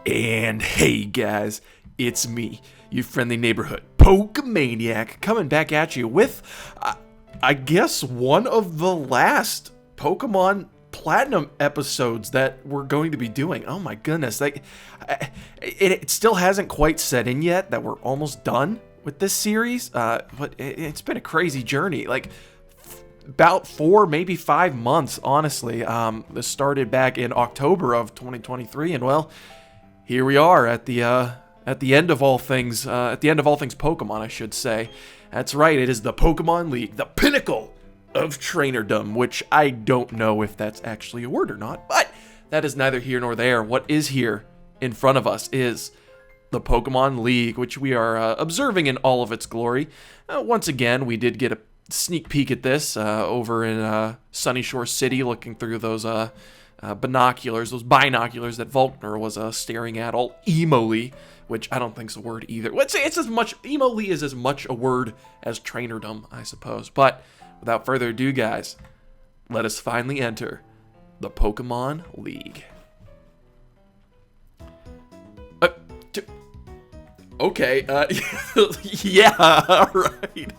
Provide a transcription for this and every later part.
And hey guys, it's me, your friendly neighborhood Pokemaniac, coming back at you with, I guess, one of the last Pokemon Platinum episodes that we're going to be doing. Oh my goodness, it still hasn't quite set in yet that we're almost done with this series, but it's been a crazy journey, like about 4, maybe 5 months, honestly. This started back in October of 2023, and well, here we are at the end of all things, Pokemon, I should say. That's right, it is the Pokemon League, the pinnacle of trainerdom, which I don't know if that's actually a word or not, but that is neither here nor there. What is here in front of us is the Pokemon League, which we are observing in all of its glory. Once again, we did get a sneak peek at this over in Sunny Shore City, looking through those binoculars that Volkner was staring at all emo-ly, which I don't think's a word either. Let's say it's as much, emo-ly is as much a word as trainerdom, I suppose. But without further ado, guys, let us finally enter the Pokemon League. Okay, yeah, right.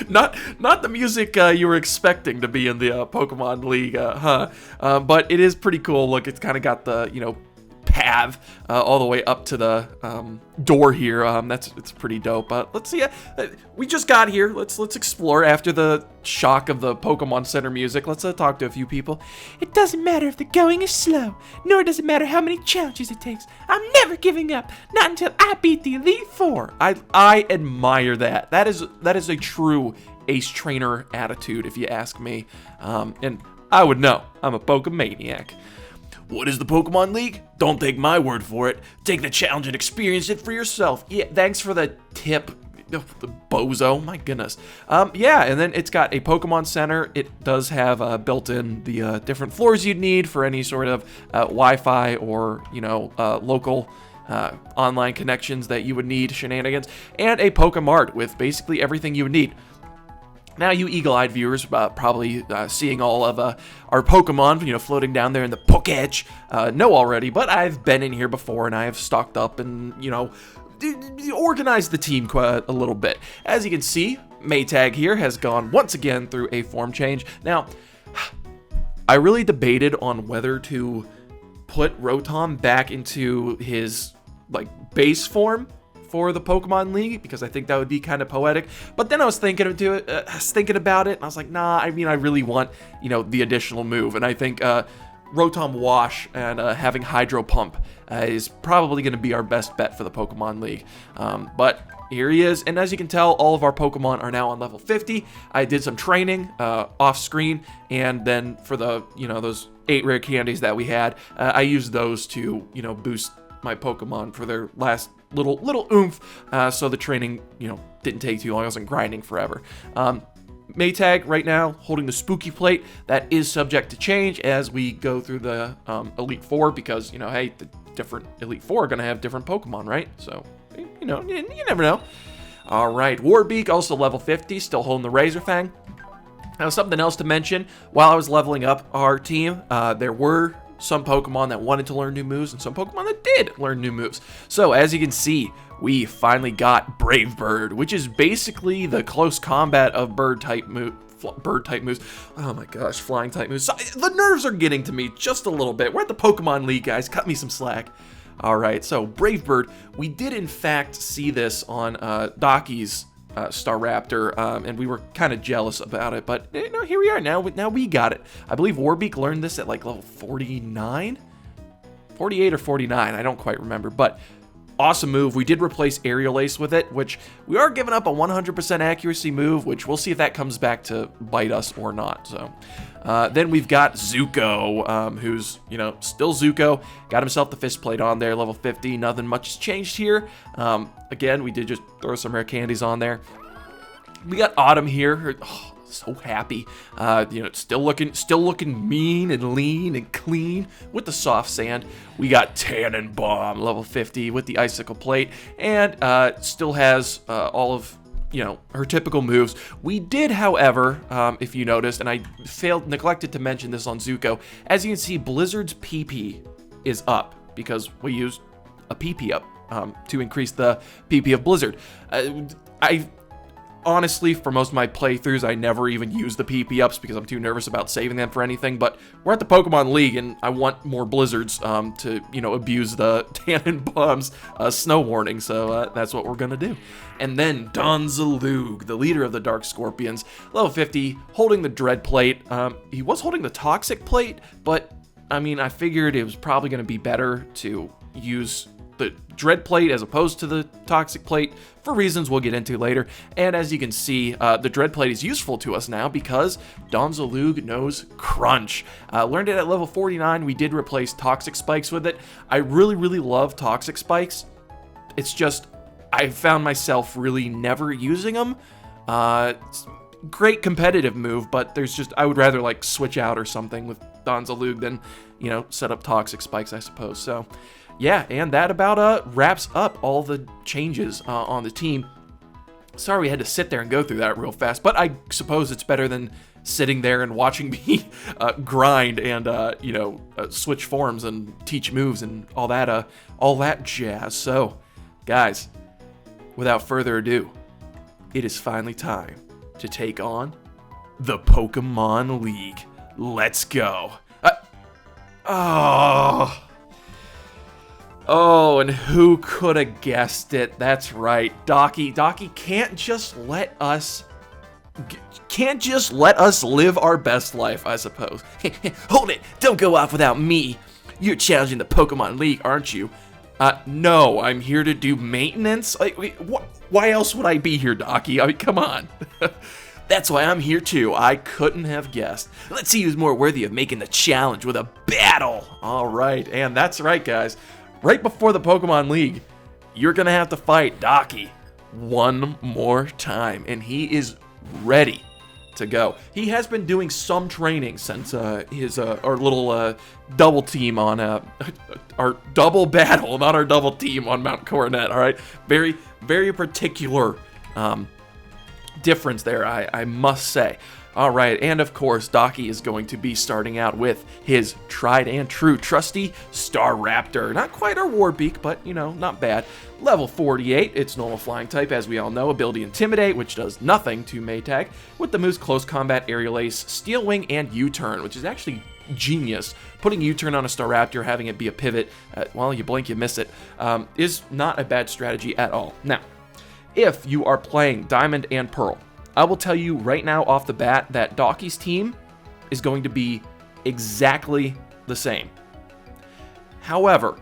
Not the music you were expecting to be in the Pokemon League, but it is pretty cool. Look, it's kind of got the, path all the way up to the door here. It's pretty dope. Let's see. We just got here. Let's explore after the shock of the Pokemon Center music. Let's talk to a few people. It doesn't matter if the going is slow, nor does it matter how many challenges it takes. I'm never giving up, not until I beat the Elite Four. I admire that. That is a true ace trainer attitude, if you ask me. And I would know. I'm a Pokemaniac. What is the Pokemon League? Don't take my word for it. Take the challenge and experience it for yourself. Yeah, thanks for the tip, the bozo. My goodness. Yeah, and then it's got a Pokemon Center. It does have built in the different floors you'd need for any sort of Wi-Fi or local online connections that you would need, shenanigans, and a Pokemart with basically everything you would need. Now, you eagle-eyed viewers probably seeing all of our Pokemon, floating down there in the Pokédex, know already, but I've been in here before, and I have stocked up and, organized the team quite a little bit. As you can see, Maytag here has gone once again through a form change. Now, I really debated on whether to put Rotom back into his, base form for the Pokemon League, because I think that would be kind of poetic. But then I was thinking about it, and I was like, nah, I really want, the additional move. And I think Rotom Wash and having Hydro Pump is probably going to be our best bet for the Pokemon League. But here he is, and as you can tell, all of our Pokemon are now on level 50. I did some training off screen, and then for the, those 8 rare candies that we had, I used those to, boost my Pokemon for their last little oomph, so the training, didn't take too long. I wasn't grinding forever. Maytag right now holding the Spooky Plate. That is subject to change as we go through the Elite Four, because hey, the different Elite Four are gonna have different Pokemon, right? So you never know. All right, Warbeak also level 50, still holding the Razor Fang. Now, something else to mention: while I was leveling up our team, there were some Pokemon that wanted to learn new moves, and some Pokemon that did learn new moves. So, as you can see, we finally got Brave Bird, which is basically the close combat of bird-type moves. Oh my gosh, flying-type moves. The nerves are getting to me just a little bit. We're at the Pokemon League, guys. Cut me some slack. All right, so Brave Bird, we did in fact see this on Docky's Staraptor, and we were kind of jealous about it, but here we are now we got it. I believe Warbeak learned this at level 49, 48 or 49, I don't quite remember, but awesome move. We did replace Aerial Ace with it, which we are giving up a 100% accuracy move, which we'll see if that comes back to bite us or not. So then we've got Zuko, who's, still Zuko, got himself the Fist Plate on there, level 50, nothing much has changed here. Again, we did just throw some rare candies on there. We got Autumn here, so happy, still looking mean and lean and clean with the soft sand. We got Tannenbaum, level 50, with the Icicle Plate, and still has all of her typical moves. We did, however, if you noticed, and I neglected to mention this on Zuko, as you can see, Blizzard's PP is up because we used a PP up to increase the PP of Blizzard. I honestly, for most of my playthroughs, I never even use the PP ups because I'm too nervous about saving them for anything, but we're at the Pokemon League, and I want more Blizzards to, abuse the Tannenbaum's snow warning, so that's what we're gonna do. And then Donzaloog, the leader of the Dark Scorpions, level 50, holding the Dread Plate. He was holding the Toxic Plate, but, I figured it was probably gonna be better to use the Dread Plate as opposed to the Toxic Plate for reasons we'll get into later. And as you can see, the Dread Plate is useful to us now because Donzaloog knows Crunch. Learned it at level 49. We did replace Toxic Spikes with it. I really, really love Toxic Spikes. It's just, I found myself really never using them. It's a great competitive move, but I would rather like switch out or something with Donzaloog than, set up Toxic Spikes, I suppose. So yeah, and that about wraps up all the changes on the team. Sorry we had to sit there and go through that real fast, but I suppose it's better than sitting there and watching me grind and switch forms and teach moves and all that jazz. So, guys, without further ado, it is finally time to take on the Pokemon League. Let's go. Oh, and who could have guessed it? That's right, Docky. Docky can't just let us live our best life, I suppose. Hold it! Don't go off without me. You're challenging the Pokemon League, aren't you? No, I'm here to do maintenance. Why else would I be here, Docky? Come on. That's why I'm here too. I couldn't have guessed. Let's see who's more worthy of making the challenge with a battle. All right, and that's right, guys. Right before the Pokemon League, you're going to have to fight Docky one more time, and he is ready to go. He has been doing some training since our little double team on our double battle, not our double team on Mount Coronet, all right? Very, very particular difference there, I must say. All right, and of course, Docky is going to be starting out with his tried and true trusty Staraptor. Not quite our Warbeak, but, not bad. Level 48, it's normal flying type, as we all know. Ability Intimidate, which does nothing to Maytag. With the moves Close Combat, Aerial Ace, Steel Wing, and U-Turn, which is actually genius. Putting U-Turn on a Staraptor, having it be a pivot, you blink, you miss it, is not a bad strategy at all. Now, if you are playing Diamond and Pearl, I will tell you right now off the bat that Docky's team is going to be exactly the same. However,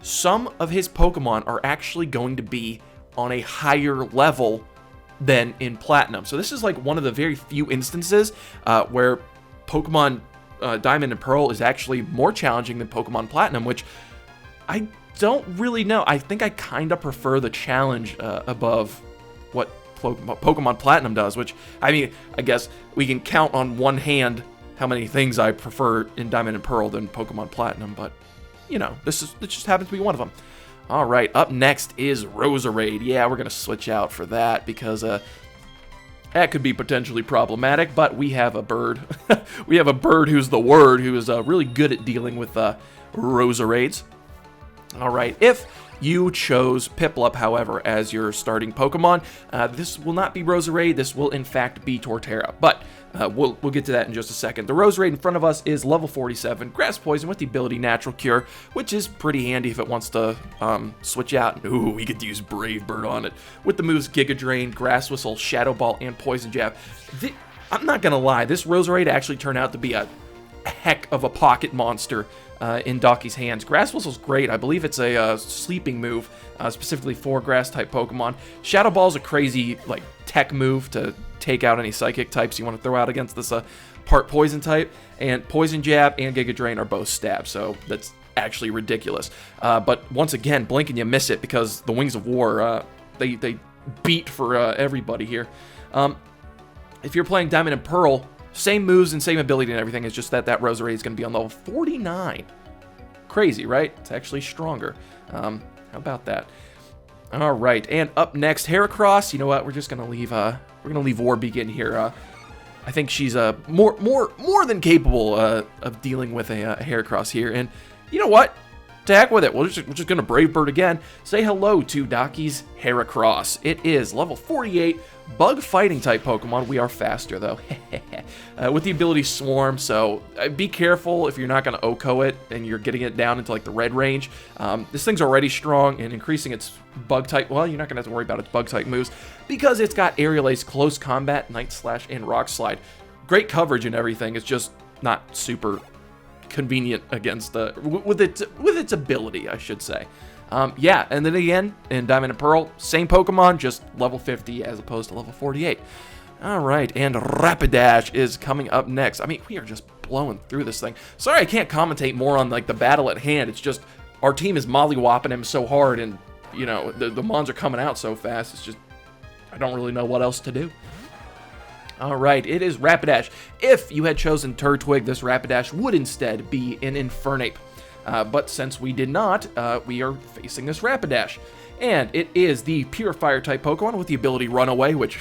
some of his Pokemon are actually going to be on a higher level than in Platinum. So this is like one of the very few instances where Pokemon Diamond and Pearl is actually more challenging than Pokemon Platinum, which I don't really know. I think I kind of prefer the challenge above what Pokemon Platinum does, which, I guess we can count on one hand how many things I prefer in Diamond and Pearl than Pokemon Platinum, but, this just happens to be one of them. All right, up next is Roserade. Yeah, we're going to switch out for that because that could be potentially problematic, but we have a bird. We have a bird who's the word, who is really good at dealing with Roserades. All right, if you chose Piplup, however, as your starting Pokemon, this will not be Roserade. This will, in fact, be Torterra. But we'll get to that in just a second. The Roserade in front of us is level 47, Grass Poison with the ability Natural Cure, which is pretty handy if it wants to switch out. Ooh, we could use Brave Bird on it. With the moves Giga Drain, Grass Whistle, Shadow Ball, and Poison Jab. I'm not going to lie, this Roserade actually turned out to be a heck of a pocket monster in Docky's hands. Grass Whistle's great. I believe it's a sleeping move, specifically for Grass-type Pokemon. Shadow Ball's a crazy, tech move to take out any Psychic types you want to throw out against this part Poison type. And Poison Jab and Giga Drain are both stab, so that's actually ridiculous. But once again, blink and you miss it because the Wings of War, they beat for everybody here. If you're playing Diamond and Pearl, same moves and same ability and everything, it's just that Roserade is going to be on level 49. Crazy, right? It's actually stronger. How about that? All right, and up next, Heracross. You know what? We're just going to leave Warbeak in here. I think she's more than capable of dealing with a Heracross here. And you know what? to heck with it. We're just going to Brave Bird again. Say hello to Docky's Heracross. It is level 48, bug fighting type Pokemon. We are faster, though. With the ability Swarm, so be careful if you're not going to OHKO it and you're getting it down into like the red range. This thing's already strong, and increasing its bug type, well, you're not going to have to worry about its bug type moves because it's got Aerial Ace, Close Combat, Night Slash, and Rock Slide. Great coverage and everything. It's just not super convenient against the with its ability, I should say. Yeah, and then again in Diamond and Pearl, same Pokemon, just level 50 as opposed to level 48. All right, and Rapidash is coming up next. I mean, we are just blowing through this thing. Sorry, I can't commentate more on like the battle at hand. It's just our team is mollywhopping him so hard, and you know the mons are coming out so fast. It's just I don't really know what else to do. All right, it is Rapidash. If you had chosen Turtwig, this Rapidash would instead be an Infernape. But since we did not, we are facing this Rapidash. And it is the Pure Fire type Pokemon with the ability Runaway, which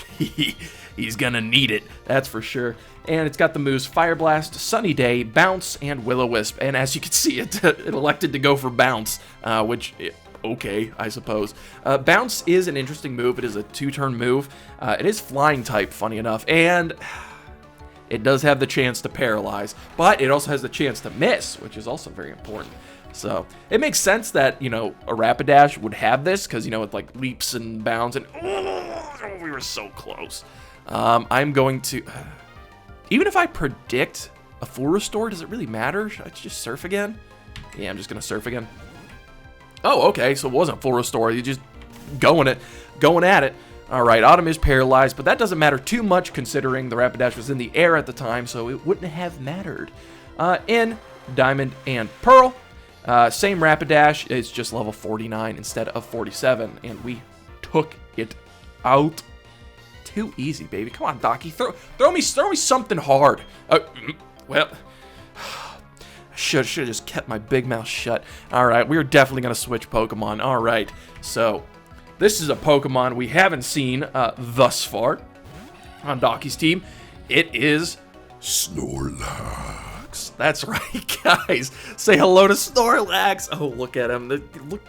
he's gonna need it, that's for sure. And it's got the moves Fire Blast, Sunny Day, Bounce, and Will-O-Wisp. And as you can see, it elected to go for Bounce, which... okay, I suppose. Bounce is an interesting move. It is a 2-turn move. It is flying type, funny enough, and it does have the chance to paralyze, but it also has the chance to miss, which is also very important. So it makes sense that, you know, a Rapidash would have this because, you know, it like leaps and bounds, and oh, we were so close. I'm going to, even if I predict a full restore, does it really matter? Should I just surf again? Yeah, I'm just gonna surf again. Oh, okay, so it wasn't full restore. You just going at it. All right, Autumn is paralyzed, but that doesn't matter too much considering the Rapidash was in the air at the time, so it wouldn't have mattered. In Diamond and Pearl, same Rapidash, it's just level 49 instead of 47, and we took it out. Too easy, baby. Come on, Docky, throw me something hard. Well. Should have just kept my big mouth shut. All right, we're definitely going to switch Pokemon. All right, so this is a Pokemon we haven't seen thus far on Docky's team. It is Snorlax. That's right, guys. Say hello to Snorlax. Oh, look at him. They look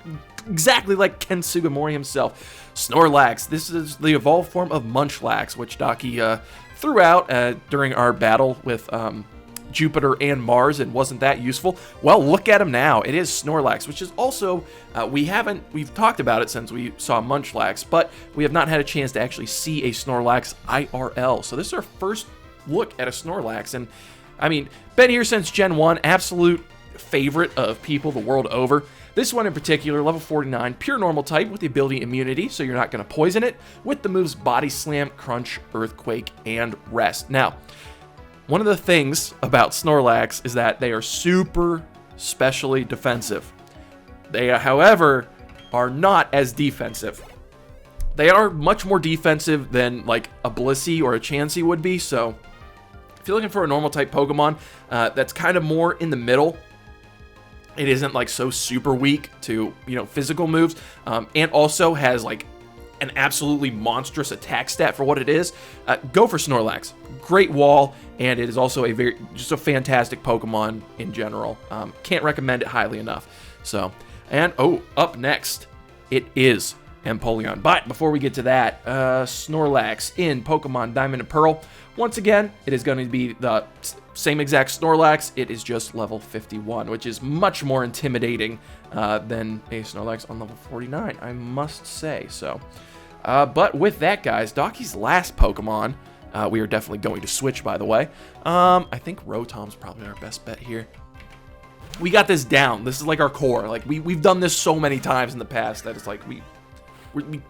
exactly like Ken Sugimori himself. Snorlax. This is the evolved form of Munchlax, which Docky threw out during our battle with... Jupiter and Mars, and wasn't that useful? Well, look at him now. It is Snorlax, which is also, we've talked about it since we saw Munchlax, but we have not had a chance to actually see a Snorlax IRL. So this is our first look at a Snorlax, and I mean, been here since Gen 1, absolute favorite of people the world over. This one in particular, level 49, pure normal type with the ability Immunity, so you're not going to poison it, with the moves Body Slam, Crunch, Earthquake, and Rest. Now, one of the things about Snorlax is that they are super specially defensive. They, however, are not as defensive. They are much more defensive than like a Blissey or a Chansey would be, so if you're looking for a normal type Pokemon that's kind of more in the middle, it isn't like so super weak to, you know, physical moves, and also has like an absolutely monstrous attack stat for what it is, go for Snorlax. Great wall, and it is also just a fantastic Pokemon in general. Can't recommend it highly enough. So, and up next, it is Empoleon. But before we get to that, Snorlax in Pokemon Diamond and Pearl. Once again, it is going to be the same exact Snorlax. It is just level 51, which is much more intimidating than a Snorlax on level 49, I must say. So, but with that, guys, Docky's last Pokemon, we are definitely going to switch, by the way. I think Rotom's probably our best bet here. We got this down. This is like our core. Like, we've done this so many times in the past that it's like we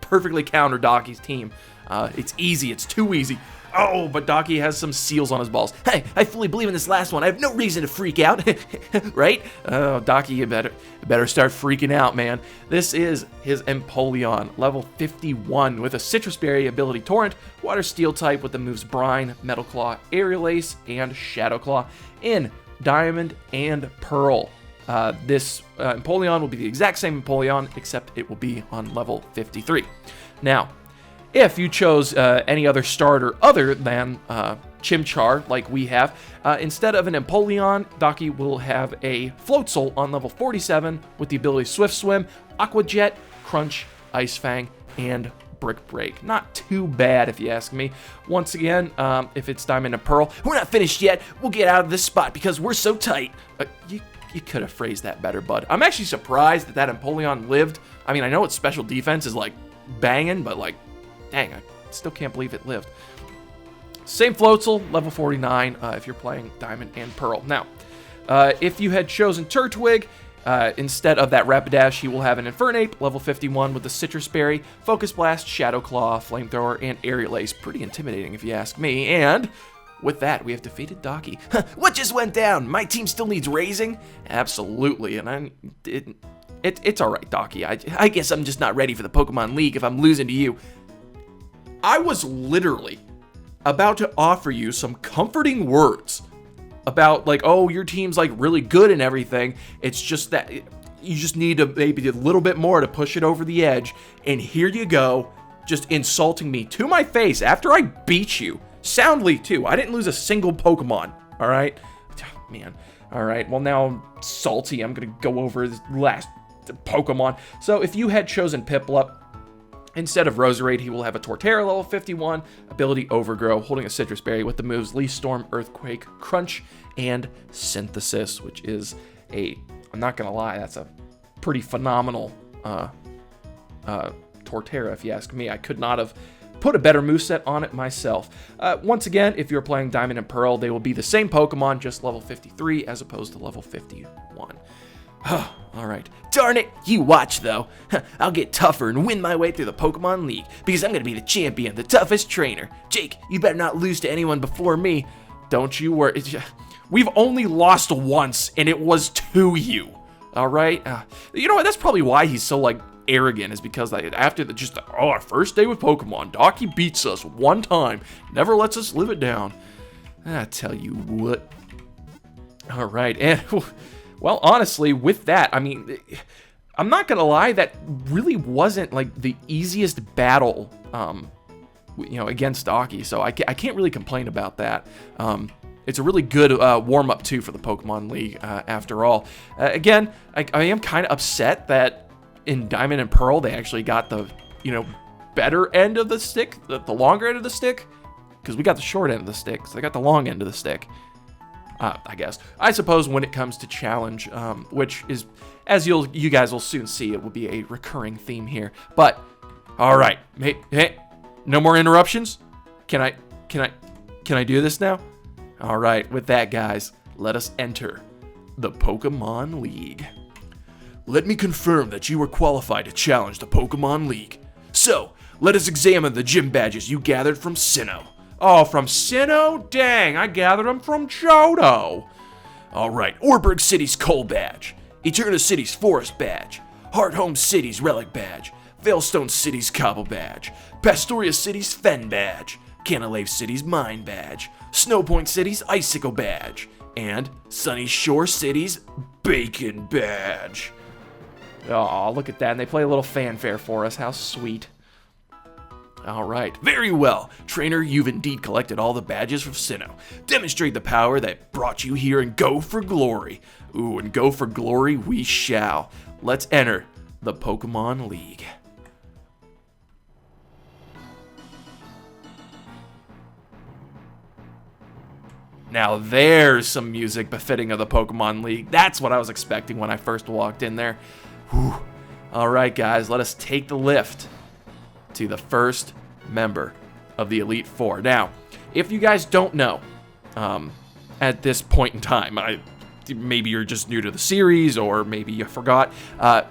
perfectly counter Docky's team. It's easy. It's too easy. Oh, but Docky has some seals on his balls. Hey, I fully believe in this last one. I have no reason to freak out, right? Oh, Docky, you better start freaking out, man. This is his Empoleon, level 51, with a Citrus Berry ability Torrent, Water Steel type with the moves Brine, Metal Claw, Aerial Ace, and Shadow Claw in Diamond and Pearl. This Empoleon will be the exact same Empoleon, except it will be on level 53. Now, if you chose any other starter other than Chimchar like we have. Instead of an Empoleon, Docky will have a Floatzel on level 47 with the ability Swift Swim, Aqua Jet, Crunch, Ice Fang, and Brick Break. Not too bad if you ask me. Once again, if it's Diamond and Pearl, we're not finished yet. We'll get out of this spot because we're so tight. You could have phrased that better, bud. I'm actually surprised that Empoleon lived. I mean, I know its special defense is like banging, but like, dang, I still can't believe it lived. Same Floatzel, level 49, if you're playing Diamond and Pearl. Now, if you had chosen Turtwig, instead of that Rapidash, he will have an Infernape, level 51 with the Citrus Berry, Focus Blast, Shadow Claw, Flamethrower, and Aerial Ace. Pretty intimidating if you ask me. And with that, we have defeated Docky. What just went down? My team still needs raising? Absolutely, and it's alright, Docky. I guess I'm just not ready for the Pokemon League if I'm losing to you. I was literally about to offer you some comforting words about like, oh, your team's like really good and everything. It's just that you just need to maybe a little bit more to push it over the edge. And here you go, just insulting me to my face after I beat you. Soundly, too. I didn't lose a single Pokemon, all right? Man, all right. Well, now I'm salty. I'm going to go over this last Pokemon. So if you had chosen Piplup, instead of Roserade, he will have a Torterra level 51, ability Overgrow, holding a Citrus Berry with the moves Leaf Storm, Earthquake, Crunch, and Synthesis, which is I'm not going to lie, that's a pretty phenomenal Torterra, if you ask me. I could not have put a better moveset on it myself. Once again, if you're playing Diamond and Pearl, they will be the same Pokemon, just level 53 as opposed to level 51. Alright. Darn it, you watch though. I'll get tougher and win my way through the Pokemon League, because I'm going to be the champion, the toughest trainer. Jake, you better not lose to anyone before me. Don't you worry. We've only lost once, and it was to you. Alright? You know what, that's probably why he's so, like, arrogant, is because after our first day with Pokemon, Docky beats us one time, never lets us live it down. I tell you what. All right, and well, honestly, with that, I mean, I'm not gonna lie, that really wasn't like the easiest battle, against Docky. So I can't really complain about that. It's a really good warm-up too for the Pokemon League. After all, again, I am kind of upset that in Diamond and Pearl, they actually got the, better end of the stick, the longer end of the stick, because we got the short end of the stick, so they got the long end of the stick, I guess. I suppose when it comes to challenge, which is, as you guys will soon see, it will be a recurring theme here. But, all right, hey, no more interruptions? Can I do this now? All right, with that, guys, let us enter the Pokemon League. Let me confirm that you are qualified to challenge the Pokemon League. So, let us examine the gym badges you gathered from Sinnoh. Oh, from Sinnoh? Dang, I gathered them from Johto. Alright, Orberg City's Coal Badge, Eterna City's Forest Badge, Hearthome City's Relic Badge, Veilstone City's Cobble Badge, Pastoria City's Fen Badge, Canalave City's Mine Badge, Snowpoint City's Icicle Badge, and Sunny Shore City's Bacon Badge. Oh, look at that, and they play a little fanfare for us. How sweet. Alright, very well. Trainer, you've indeed collected all the badges from Sinnoh. Demonstrate the power that brought you here and go for glory. Ooh, and go for glory we shall. Let's enter the Pokemon League. Now there's some music befitting of the Pokemon League. That's what I was expecting when I first walked in there. Whew. Alright guys, let us take the lift to the first member of the Elite Four. Now, if you guys don't know, at this point in time, maybe you're just new to the series, or maybe you forgot,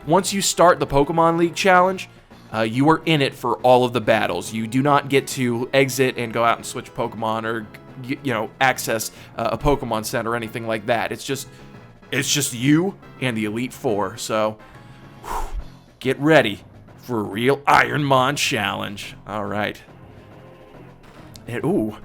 once you start the Pokemon League challenge, you are in it for all of the battles. You do not get to exit and go out and switch Pokemon, or access a Pokemon Center or anything like that. It's just you and the Elite Four. So get ready for a real Ironmon challenge. All right. And ooh,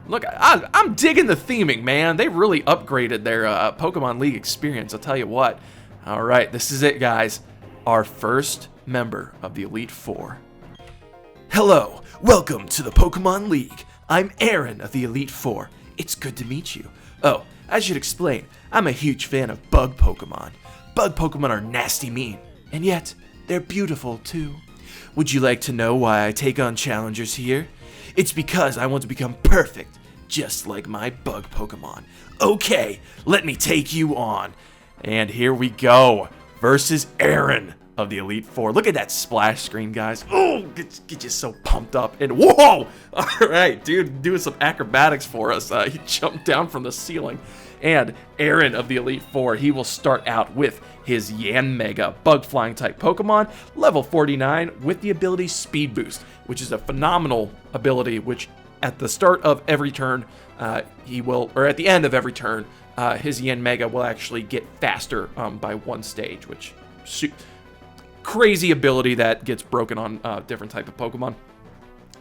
look, I'm digging the theming, man. They really upgraded their Pokemon League experience, I'll tell you what. All right, this is it, guys. Our first member of the Elite Four. Hello, welcome to the Pokemon League. I'm Aaron of the Elite Four. It's good to meet you. Oh, I should explain, I'm a huge fan of bug Pokemon. Bug Pokemon are nasty mean, and yet they're beautiful too. Would you like to know why I take on challengers here? It's because I want to become perfect, just like my bug Pokemon. Okay, let me take you on. And here we go, versus Aaron of the Elite Four. Look at that splash screen, guys. Oh, get you so pumped up. And whoa! All right, dude, doing some acrobatics for us. He jumped down from the ceiling. And Aaron of the Elite Four, he will start out with his Yanmega bug flying type Pokemon, level 49, with the ability Speed Boost, which is a phenomenal ability, which at the start of every turn, he will, or at the end of every turn, his Yanmega will actually get faster by one stage, which crazy ability that gets broken on different type of Pokemon.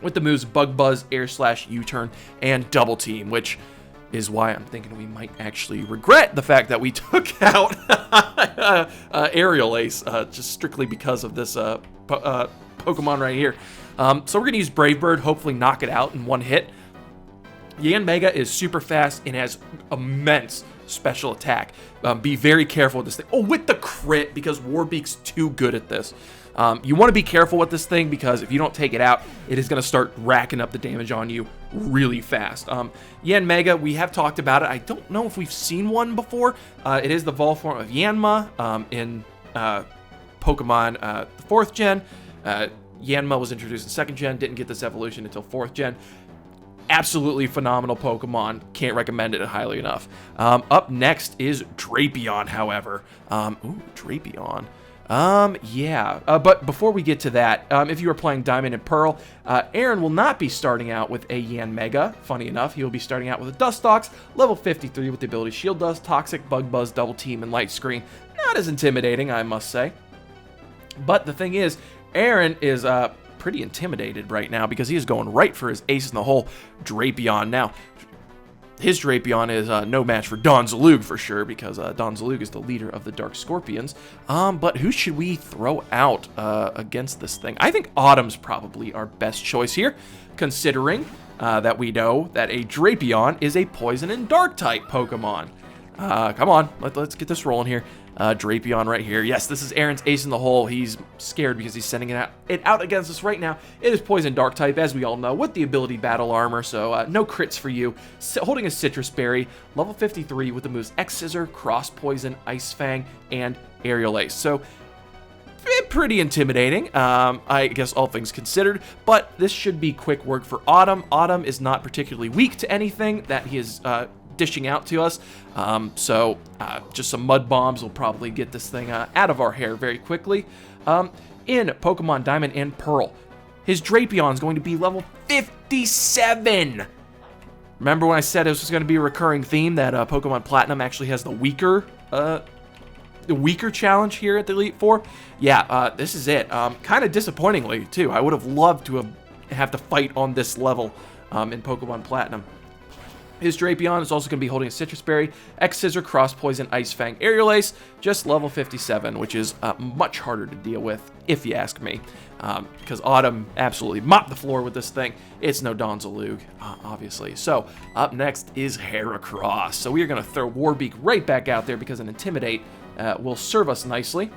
With the moves Bug Buzz, Air Slash, U-Turn, and Double Team, which is why I'm thinking we might actually regret the fact that we took out Aerial Ace, just strictly because of this Pokemon right here. So we're going to use Brave Bird, hopefully knock it out in one hit. Yanmega is super fast and has immense special attack. Be very careful with this thing. Oh, with the crit, because Warbeak's too good at this. You want to be careful with this thing, because if you don't take it out, it is going to start racking up the damage on you really fast. Yanmega, we have talked about it. I don't know if we've seen one before. It is the evolved form of Yanma in Pokemon the 4th gen. Yanma was introduced in 2nd gen, didn't get this evolution until 4th gen. Absolutely phenomenal Pokemon. Can't recommend it highly enough. Up next is Drapion, however. Ooh, Drapion. Yeah. But before we get to that, if you are playing Diamond and Pearl, Aaron will not be starting out with a Yanmega. Funny enough, he will be starting out with a Dustox, level 53 with the ability Shield Dust, Toxic, Bug Buzz, Double Team, and Light Screen. Not as intimidating, I must say. But the thing is, Aaron is, pretty intimidated right now because he is going right for his ace in the hole, Drapion. Now, his Drapion is no match for Donzalug for sure, because Donzalug is the leader of the Dark Scorpions. But who should we throw out against this thing? I think Autumn's probably our best choice here, considering that we know that a Drapion is a Poison and Dark type Pokemon. Come on, let's get this rolling here. Drapion right here. Yes, this is Aaron's ace in the hole. He's scared because he's sending it out against us right now. It is Poison Dark type, as we all know, with the ability Battle Armor, so no crits for you. Holding a Citrus Berry, level 53 with the moves X-Scissor, Cross Poison, Ice Fang, and Aerial Ace. So pretty intimidating, I guess, all things considered, but this should be quick work for Autumn. Autumn is not particularly weak to anything that he is dishing out to us, so just some Mud Bombs will probably get this thing out of our hair very quickly. In Pokemon Diamond and Pearl, his Drapion is going to be level 57. Remember when I said this was going to be a recurring theme, that Pokemon Platinum actually has the weaker challenge here at the Elite Four? Yeah, this is it. Kind of disappointingly, too. I would have loved to have to fight on this level in Pokemon Platinum. His Drapion is also going to be holding a Citrus Berry, X-Scissor, Cross Poison, Ice Fang, Aerial Ace, just level 57, which is much harder to deal with, if you ask me, because Autumn absolutely mopped the floor with this thing. It's no Donzalug, obviously. So, up next is Heracross. So we are going to throw Warbeak right back out there, because an Intimidate will serve us nicely.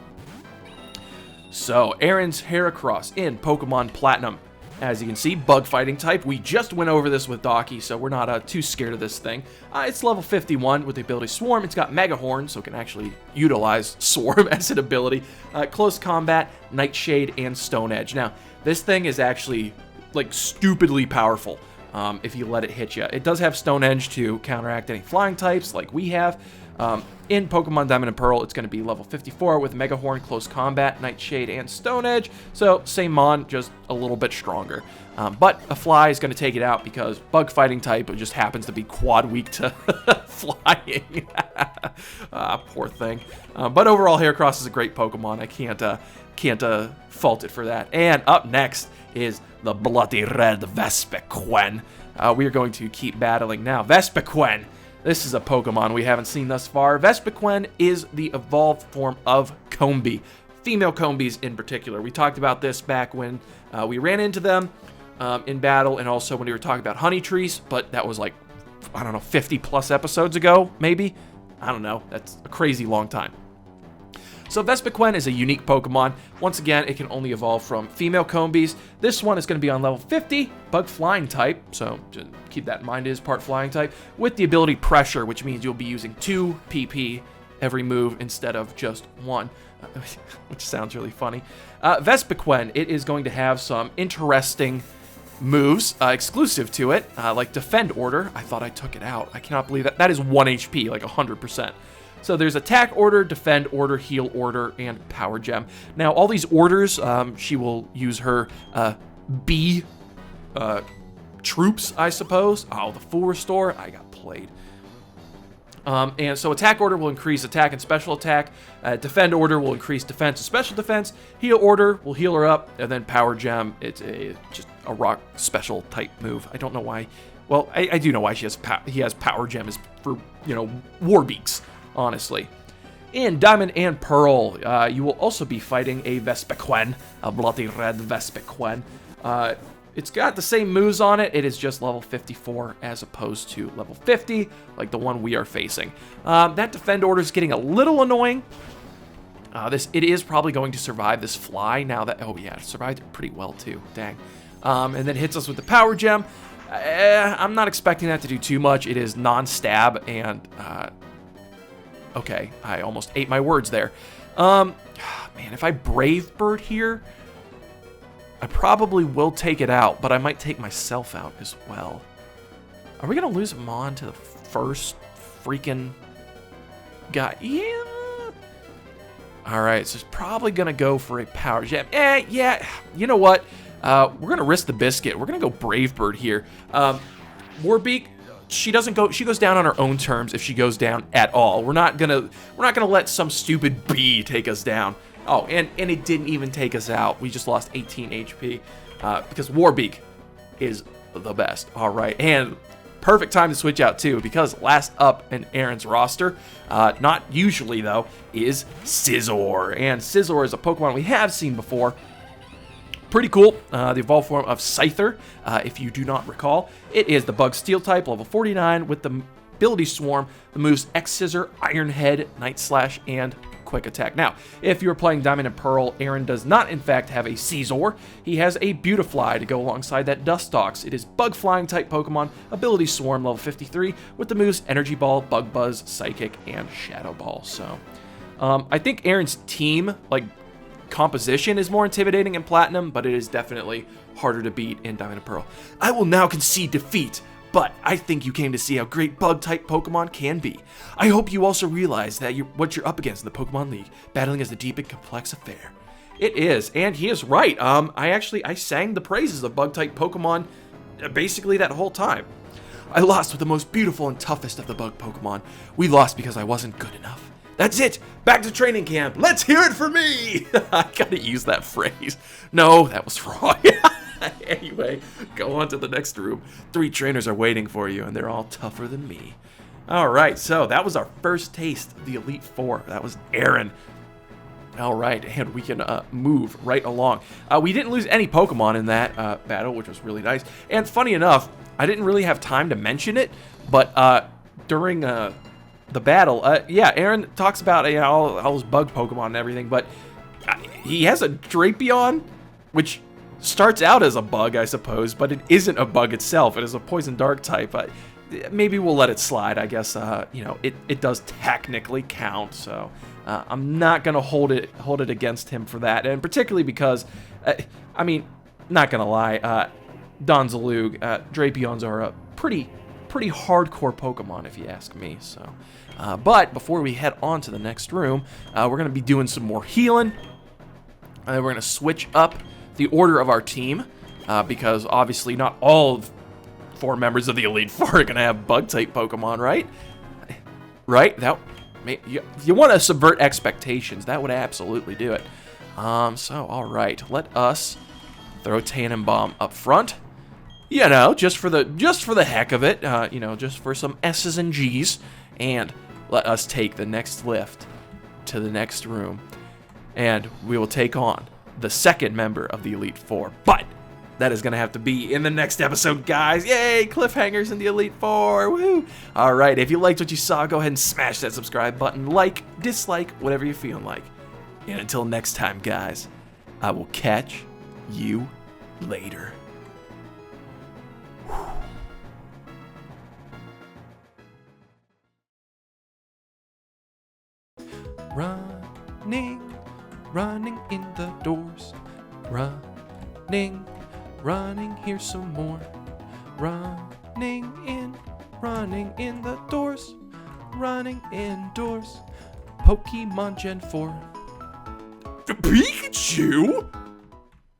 So, Aaron's Heracross in Pokemon Platinum. As you can see, bug fighting type. We just went over this with Docky, so we're not too scared of this thing. It's level 51 with the ability Swarm. It's got Mega Horn, so it can actually utilize Swarm as an ability. Close Combat, Nightshade, and Stone Edge. Now, this thing is actually, like, stupidly powerful if you let it hit you. It does have Stone Edge to counteract any flying types like we have. In Pokemon Diamond and Pearl, it's going to be level 54 with Mega Horn, Close Combat, Nightshade, and Stone Edge. So, same mon, just a little bit stronger. But a Fly is going to take it out because bug fighting type just happens to be quad weak to flying. Poor thing. But overall, Heracross is a great Pokemon. I can't fault it for that. And up next is the Bloody Red Vespiquen. We are going to keep battling now. Vespiquen. This is a Pokemon we haven't seen thus far. Vespiquen is the evolved form of Combee. Female Combees in particular. We talked about this back when we ran into them. in battle, and also when we were talking about honey trees, but that was like, I don't know, 50 plus episodes ago, maybe? I don't know. That's a crazy long time. So Vespiquen is a unique Pokemon. Once again, it can only evolve from female Combees. This one is going to be on level 50, bug flying type, so just keep that in mind, it is part flying type, with the ability Pressure, which means you'll be using 2 PP every move instead of just 1, which sounds really funny. Vespiquen, it is going to have some interesting moves exclusive to it, like Defend Order. I thought I took it out. I cannot believe that. That is 1 HP, like 100%. So there's Attack Order, Defend Order, Heal Order, and Power Gem. Now, all these orders, she will use her B troops, I suppose. Oh, the Full Restore. I got played. And so Attack Order will increase attack and special attack. Defend Order will increase defense and special defense. Heal Order will heal her up. And then Power Gem, it's just a rock special type move. I don't know why. Well, I do know why he has Power Gem is for, Warbeaks, honestly. In Diamond and Pearl, you will also be fighting a Vespiquen, a bloody red Vespiquen. It's got the same moves on it. It is just level 54 as opposed to level 50, like the one we are facing. That Defend Order is getting a little annoying. It is probably going to survive this fly now that, oh yeah, it survived it pretty well too, dang. And then hits us with the Power Gem. I'm not expecting that to do too much. It is non-stab and, okay, I almost ate my words there. Man, if I Brave Bird here, I probably will take it out, but I might take myself out as well. Are we going to lose him on to the first freaking guy? Yeah. All right, so it's probably going to go for a Power Gem. Yeah, you know what? We're going to risk the biscuit. We're going to go Brave Bird here. Warbeak, she goes down on her own terms if she goes down at all. We're not going to let some stupid bee take us down. Oh, and it didn't even take us out. We just lost 18 HP because Warbeak is the best. All right, and perfect time to switch out too, because last up in Aaron's roster, not usually though, is Scizor. And Scizor is a Pokemon we have seen before. Pretty cool. The evolved form of Scyther, if you do not recall. It is the Bug Steel type, level 49, with the ability Swarm, the moves X-Scissor, Iron Head, Night Slash, and Quick Attack. Now, if you're playing Diamond and Pearl, Aaron does not, in fact, have a Scizor. He has a Beautifly to go alongside that Dustox. It is Bug Flying type Pokemon, ability Swarm, level 53, with the moves Energy Ball, Bug Buzz, Psychic, and Shadow Ball. So, I think Aaron's team, composition is more intimidating in Platinum, but it is definitely harder to beat in Diamond and Pearl. I will now concede defeat, but I think you came to see how great Bug-type Pokemon can be. I hope you also realize that what you're up against in the Pokemon League, battling is a deep and complex affair. It is, and he is right. I sang the praises of Bug-type Pokemon basically that whole time. I lost with the most beautiful and toughest of the Bug Pokemon. We lost because I wasn't good enough. That's it! Back to training camp! Let's hear it for me! I gotta use that phrase. No, that was wrong. Anyway, go on to the next room. 3 trainers are waiting for you, and they're all tougher than me. Alright, so that was our first taste of the Elite Four. That was Aaron. Alright, and we can move right along. We didn't lose any Pokemon in that battle, which was really nice. And funny enough, I didn't really have time to mention it, but during the battle, yeah, Aaron talks about all his bug Pokemon and everything, but he has a Drapion, which starts out as a bug, I suppose, but it isn't a bug itself. It is a Poison Dark type. Maybe we'll let it slide. I guess it does technically count, so I'm not gonna hold it against him for that, and particularly because, I mean, not gonna lie, Donzaloog, Drapions are a pretty hardcore Pokemon, if you ask me. So, but before we head on to the next room, we're gonna be doing some more healing. We're gonna switch up the order of our team because obviously not all 4 members of the Elite Four are gonna have Bug-type Pokemon, right? Right? You want to subvert expectations. That would absolutely do it. So, all right, let us throw Tannenbaum up front. You know, just for the heck of it, just for some S's and G's, and let us take the next lift to the next room, and we will take on the second member of the Elite Four. But that is going to have to be in the next episode, guys. Yay, cliffhangers in the Elite Four. Woo! All right, if you liked what you saw, go ahead and smash that subscribe button. Like, dislike, whatever you're feeling like. And until next time, guys, I will catch you later. Running, running in the doors. Running, running, here's some more. Running in the doors. Running indoors. Pokemon Gen 4. Pikachu?